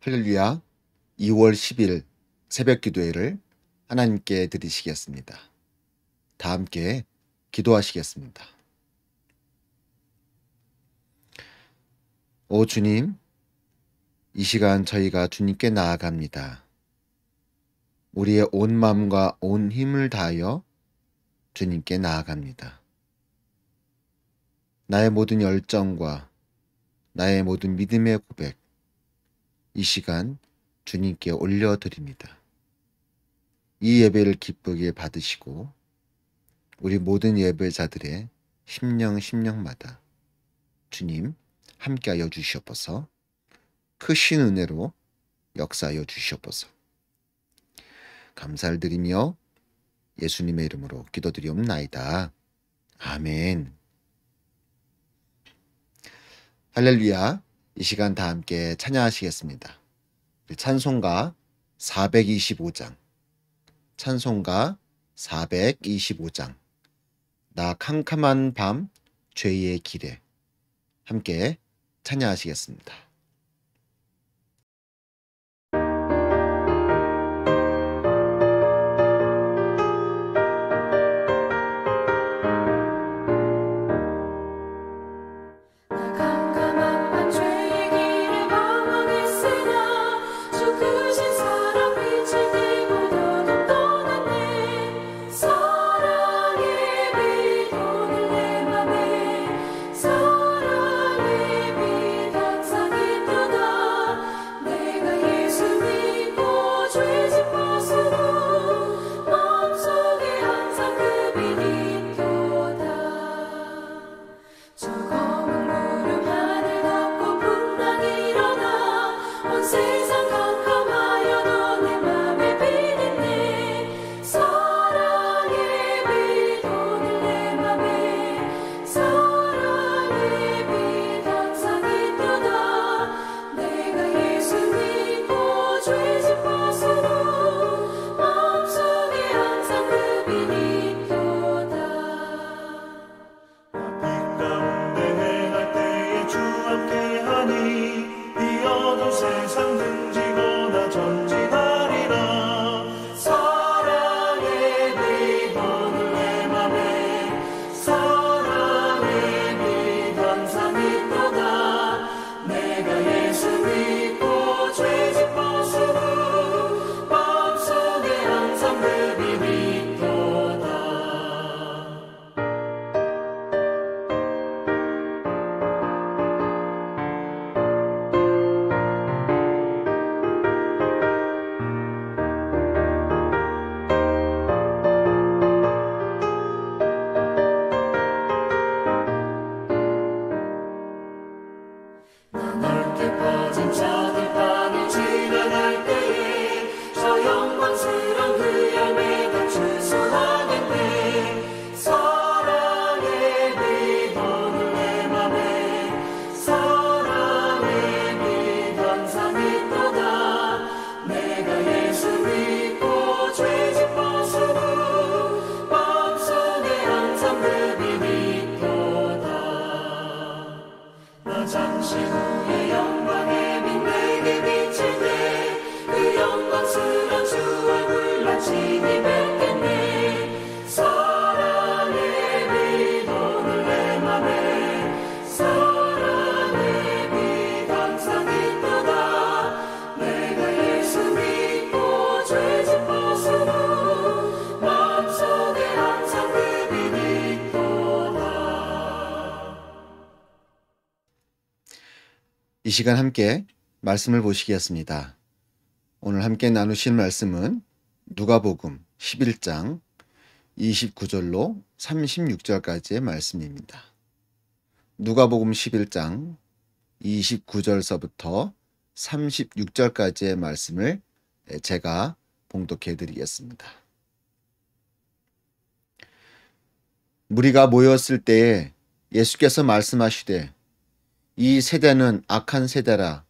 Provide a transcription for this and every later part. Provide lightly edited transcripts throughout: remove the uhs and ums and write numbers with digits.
할렐루야. 2월 10일 새벽 기도회를 하나님께 드리시겠습니다. 다 함께 기도하시겠습니다. 오 주님, 이 시간 저희가 주님께 나아갑니다. 우리의 온 마음과 온 힘을 다하여 주님께 나아갑니다. 나의 모든 열정과 나의 모든 믿음의 고백, 이 시간 주님께 올려드립니다. 이 예배를 기쁘게 받으시고 우리 모든 예배자들의 심령마다 주님 함께하여 주시옵소서. 크신 은혜로 역사하여 주시옵소서. 감사를 드리며 예수님의 이름으로 기도드리옵나이다. 아멘. 할렐루야. 이 시간 다 함께 찬양하시겠습니다. 찬송가 425장, 찬송가 425장, 나 캄캄한 밤 죄의 길에, 함께 찬양하시겠습니다. 이 시간 함께 말씀을 보시겠습니다. 오늘 함께 나누실 말씀은 누가복음 11장 29절로 36절까지의 말씀입니다. 누가복음 11장 29절서부터 36절까지의 말씀을 제가 봉독해 드리겠습니다. 무리가 모였을 때에 예수께서 말씀하시되 이 세대는 악한 세대라.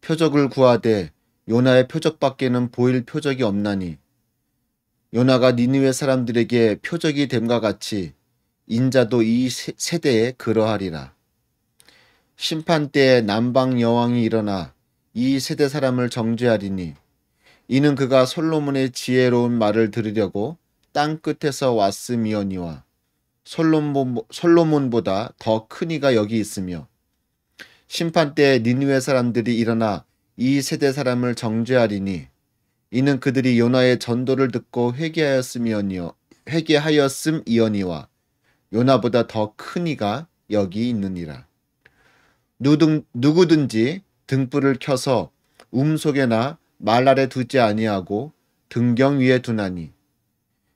표적을 구하되 요나의 표적밖에는 보일 표적이 없나니 요나가 니느웨 사람들에게 표적이 됨과 같이 인자도 이 세대에 그러하리라. 심판 때에 남방 여왕이 일어나 이 세대 사람을 정죄하리니 이는 그가 솔로몬의 지혜로운 말을 들으려고 땅 끝에서 왔음이오니와 솔로몬보다 더 큰 이가 여기 있으며 심판 때 니느웨 사람들이 일어나 이 세대 사람을 정죄하리니 이는 그들이 요나의 전도를 듣고 회개하였음이오니와 요나보다 더 큰 이가 여기 있느니라. 누구든지 등불을 켜서 속에나 말 아래 두지 아니하고 등경 위에 두나니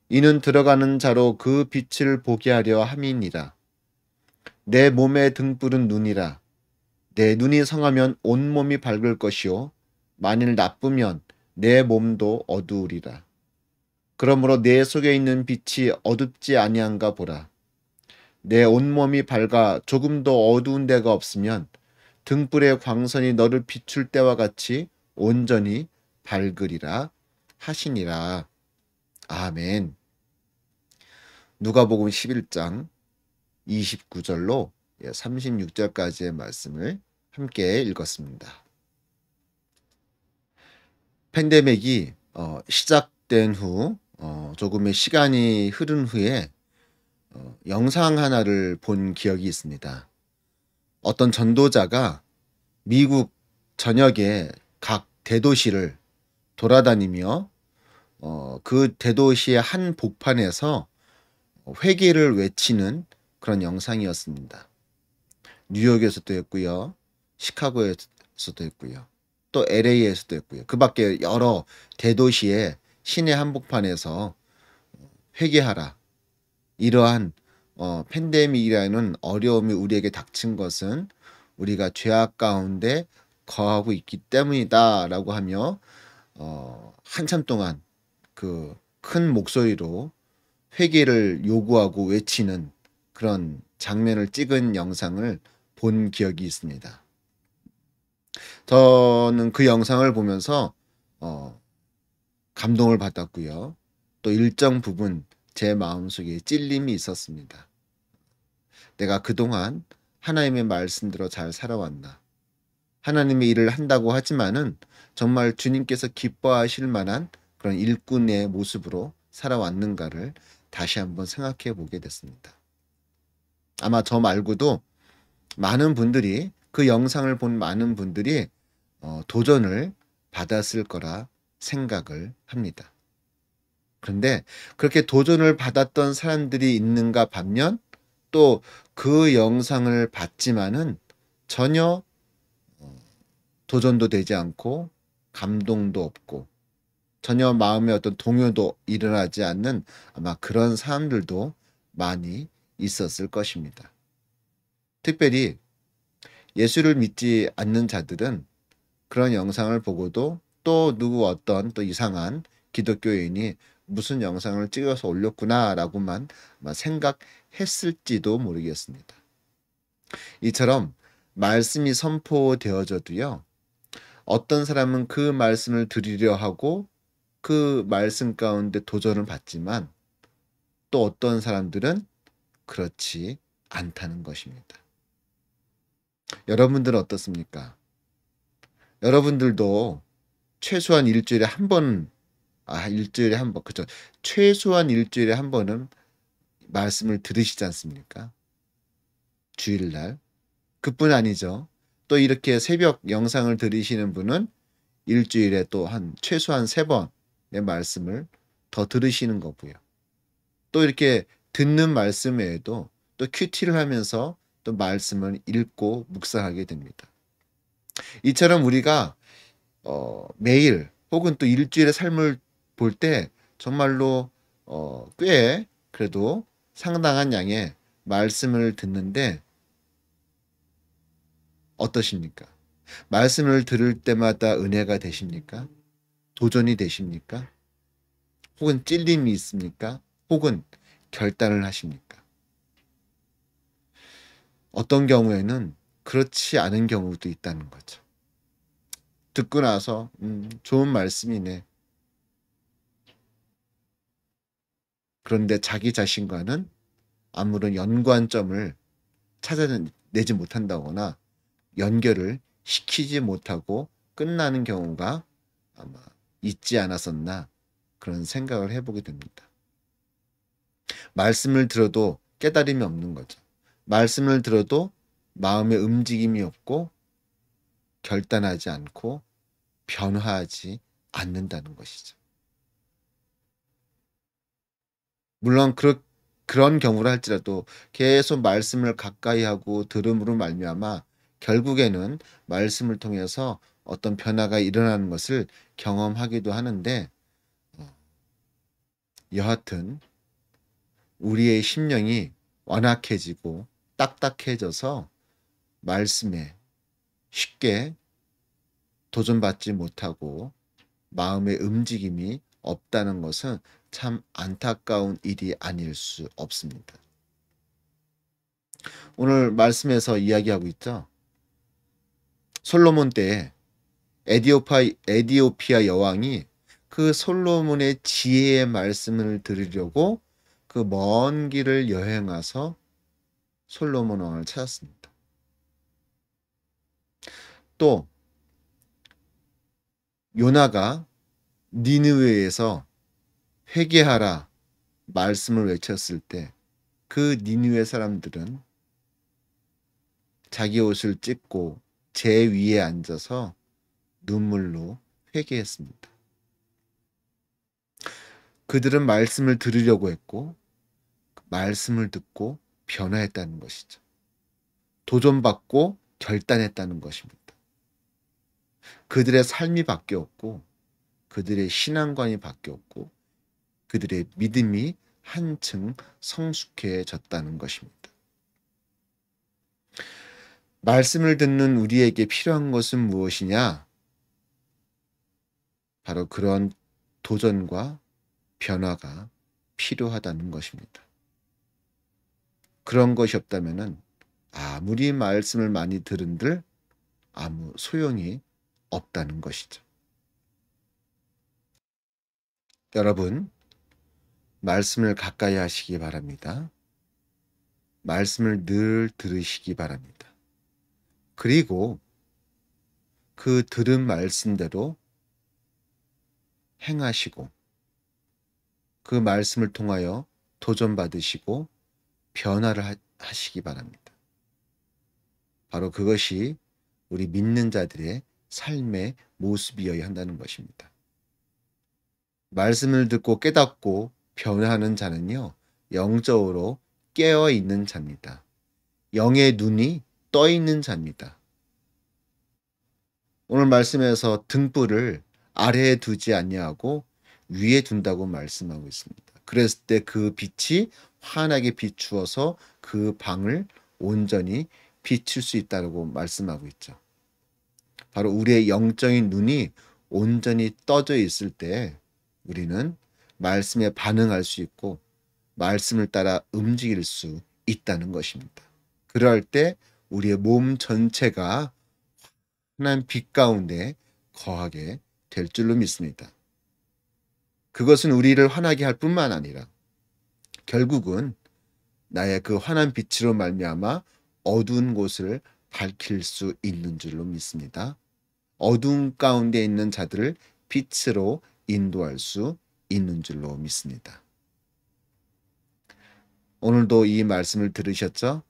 이는 들어가는 자로 그 빛을 보게 하려 함이니라. 내 몸의 등불은 눈이라. 내 눈이 성하면 온몸이 밝을 것이요 만일 나쁘면 내 몸도 어두우리라. 그러므로 내 속에 있는 빛이 어둡지 아니한가 보라. 내 온몸이 밝아 조금도 어두운 데가 없으면 등불의 광선이 너를 비출 때와 같이 온전히 밝으리라 하시니라. 아멘. 누가복음 11장 29절로 36절까지의 말씀을 함께 읽었습니다. 팬데믹이 시작된 후 조금의 시간이 흐른 후에 영상 하나를 본 기억이 있습니다. 어떤 전도자가 미국 전역의 각 대도시를 돌아다니며 그 대도시의 한 복판에서 회개를 외치는 그런 영상이었습니다. 뉴욕에서도 했고요. 시카고에서도 했고요. 또 LA에서도 했고요. 그 밖에 여러 대도시의 시내 한복판에서 회개하라. 이러한 팬데믹이라는 어려움이 우리에게 닥친 것은 우리가 죄악 가운데 거하고 있기 때문이다 라고 하며 한참 동안 그 큰 목소리로 회개를 요구하고 외치는 그런 장면을 찍은 영상을 본 기억이 있습니다. 저는 그 영상을 보면서 감동을 받았고요. 또 일정 부분 제 마음속에 찔림이 있었습니다. 내가 그동안 하나님의 말씀대로 잘 살아왔나? 하나님의 일을 한다고 하지만은 정말 주님께서 기뻐하실 만한 그런 일꾼의 모습으로 살아왔는가를 다시 한번 생각해 보게 됐습니다. 아마 저 말고도 많은 분들이 그 영상을 본 많은 분들이 도전을 받았을 거라 생각을 합니다. 그런데 그렇게 도전을 받았던 사람들이 있는가 반면 또 그 영상을 봤지만은 전혀 도전도 되지 않고 감동도 없고 전혀 마음의 어떤 동요도 일어나지 않는 아마 그런 사람들도 많이 있었을 것입니다. 특별히 예수를 믿지 않는 자들은 그런 영상을 보고도 또 누구 어떤 또 이상한 기독교인이 무슨 영상을 찍어서 올렸구나 라고만 생각했을지도 모르겠습니다. 이처럼 말씀이 선포되어져도요. 어떤 사람은 그 말씀을 들으려 하고 그 말씀 가운데 도전을 받지만 또 어떤 사람들은 그렇지 않다는 것입니다. 여러분들은 어떻습니까? 여러분들도 최소한 일주일에 한 번, 그렇죠. 최소한 일주일에 한 번은 말씀을 들으시지 않습니까? 주일날. 그뿐 아니죠. 또 이렇게 새벽 영상을 들으시는 분은 일주일에 또 최소한 3번의 말씀을 더 들으시는 거고요. 또 이렇게 듣는 말씀 외에도 또 큐티를 하면서 또 말씀을 읽고 묵상하게 됩니다. 이처럼 우리가 매일 혹은 또 일주일의 삶을 볼 때 정말로 꽤 그래도 상당한 양의 말씀을 듣는데 어떠십니까? 말씀을 들을 때마다 은혜가 되십니까? 도전이 되십니까? 혹은 찔림이 있습니까? 혹은 결단을 하십니까? 어떤 경우에는 그렇지 않은 경우도 있다는 거죠. 듣고 나서 좋은 말씀이네. 그런데 자기 자신과는 아무런 연관점을 찾아내지 못한다거나 연결을 시키지 못하고 끝나는 경우가 아마 있지 않았었나 그런 생각을 해보게 됩니다. 말씀을 들어도 깨달음이 없는 거죠. 말씀을 들어도 마음의 움직임이 없고 결단하지 않고 변화하지 않는다는 것이죠. 물론 그런 경우를 할지라도 계속 말씀을 가까이 하고 들음으로 말미암아 결국에는 말씀을 통해서 어떤 변화가 일어나는 것을 경험하기도 하는데, 여하튼 우리의 심령이 완악해지고 딱딱해져서 말씀에 쉽게 도전받지 못하고 마음의 움직임이 없다는 것은 참 안타까운 일이 아닐 수 없습니다. 오늘 말씀에서 이야기하고 있죠. 솔로몬 때에 에디오피아 여왕이 그 솔로몬의 지혜의 말씀을 들으려고 그 먼 길을 여행해서 솔로몬 왕을 찾았습니다. 또 요나가 니느웨에서 회개하라 말씀을 외쳤을 때 그 니느웨 사람들은 자기 옷을 찢고 제 위에 앉아서 눈물로 회개했습니다. 그들은 말씀을 들으려고 했고 말씀을 듣고 변화했다는 것이죠. 도전받고 결단했다는 것입니다. 그들의 삶이 바뀌었고 그들의 신앙관이 바뀌었고 그들의 믿음이 한층 성숙해졌다는 것입니다. 말씀을 듣는 우리에게 필요한 것은 무엇이냐? 바로 그런 도전과 변화가 필요하다는 것입니다. 그런 것이 없다면 아무리 말씀을 많이 들은들 아무 소용이 없다는 것이죠. 여러분, 말씀을 가까이 하시기 바랍니다. 말씀을 늘 들으시기 바랍니다. 그리고 그 들은 말씀대로 행하시고 그 말씀을 통하여 도전받으시고 변화를 하시기 바랍니다. 바로 그것이 우리 믿는 자들의 삶의 모습이어야 한다는 것입니다. 말씀을 듣고 깨닫고 변화하는 자는요, 영적으로 깨어 있는 자입니다. 영의 눈이 떠 있는 자입니다. 오늘 말씀에서 등불을 아래에 두지 아니하고 위에 둔다고 말씀하고 있습니다. 그랬을 때 그 빛이 환하게 비추어서 그 방을 온전히 비출 수 있다고 말씀하고 있죠. 바로 우리의 영적인 눈이 온전히 떠져 있을 때 우리는 말씀에 반응할 수 있고 말씀을 따라 움직일 수 있다는 것입니다. 그럴 때 우리의 몸 전체가 환한 빛 가운데 거하게 될 줄로 믿습니다. 그것은 우리를 환하게 할 뿐만 아니라 결국은 나의 그 환한 빛으로 말미암아 어두운 곳을 밝힐 수 있는 줄로 믿습니다. 어두운 가운데 있는 자들을 빛으로 인도할 수 있는 줄로 믿습니다. 오늘도 이 말씀을 들으셨죠?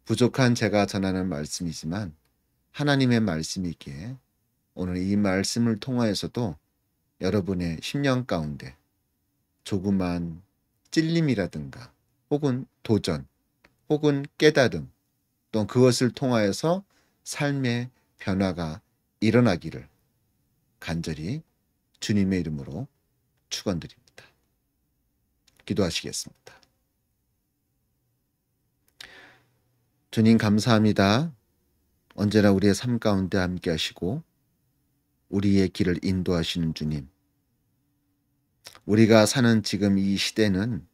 부족한 제가 전하는 말씀이지만 하나님의 말씀이기에 오늘 이 말씀을 통하여서도 여러분의 심령 가운데 조그만 찔림이라든가 혹은 도전 혹은 깨달음 또 그것을 통하여서 삶의 변화가 일어나기를 간절히 주님의 이름으로 축원드립니다. 기도하시겠습니다. 주님 감사합니다. 언제나 우리의 삶 가운데 함께 하시고 우리의 길을 인도하시는 주님. 우리가 사는 지금 이 시대는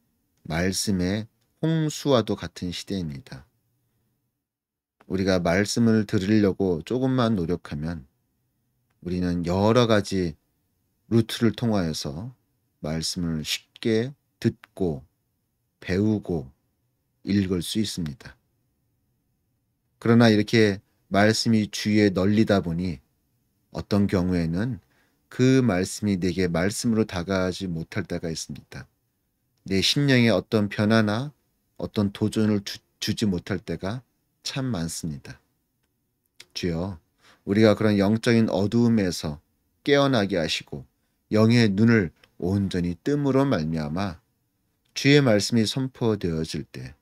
말씀의 홍수와도 같은 시대입니다. 우리가 말씀을 들으려고 조금만 노력하면 우리는 여러 가지 루트를 통하여서 말씀을 쉽게 듣고 배우고 읽을 수 있습니다. 그러나 이렇게 말씀이 주위에 널리다 보니 어떤 경우에는 그 말씀이 내게 말씀으로 다가가지 못할 때가 있습니다. 내 심령에 어떤 변화나 어떤 도전을 주지 못할 때가 참 많습니다. 주여, 우리가 그런 영적인 어두움에서 깨어나게 하시고 영의 눈을 온전히 뜸으로 말미암아 주의 말씀이 선포되어질 때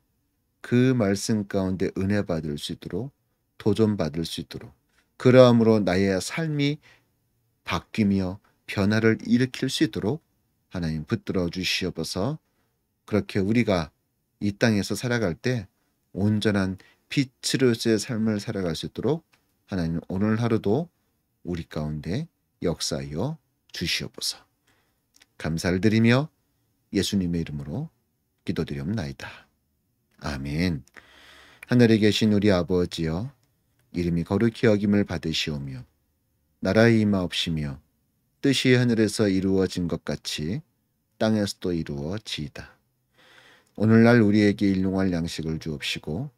그 말씀 가운데 은혜 받을 수 있도록, 도전 받을 수 있도록, 그러함으로 나의 삶이 바뀌며 변화를 일으킬 수 있도록 하나님 붙들어 주시옵소서. 그렇게 우리가 이 땅에서 살아갈 때 온전한 빛으로서의 삶을 살아갈 수 있도록 하나님 오늘 하루도 우리 가운데 역사하여 주시옵소서. 감사를 드리며 예수님의 이름으로 기도드리옵나이다. 아멘. 하늘에 계신 우리 아버지여, 이름이 거룩히 여김을 받으시오며 나라의 임하옵시며 뜻이 하늘에서 이루어진 것 같이 땅에서도 이루어지이다. 오늘날 우리에게 일용할 양식을 주옵시고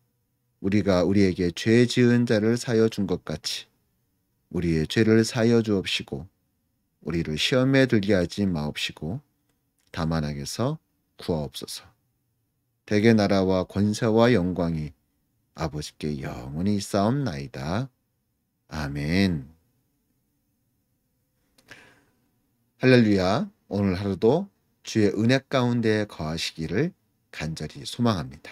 우리가 우리에게 죄 지은 자를 사여 준 것 같이 우리의 죄를 사여 주옵시고 우리를 시험에 들게 하지 마옵시고 다만 악에서 구하옵소서. 대개 나라와 권세와 영광이 아버지께 영원히 있사옵나이다. 아멘. 할렐루야. 오늘 하루도 주의 은혜 가운데 거하시기를 간절히 소망합니다.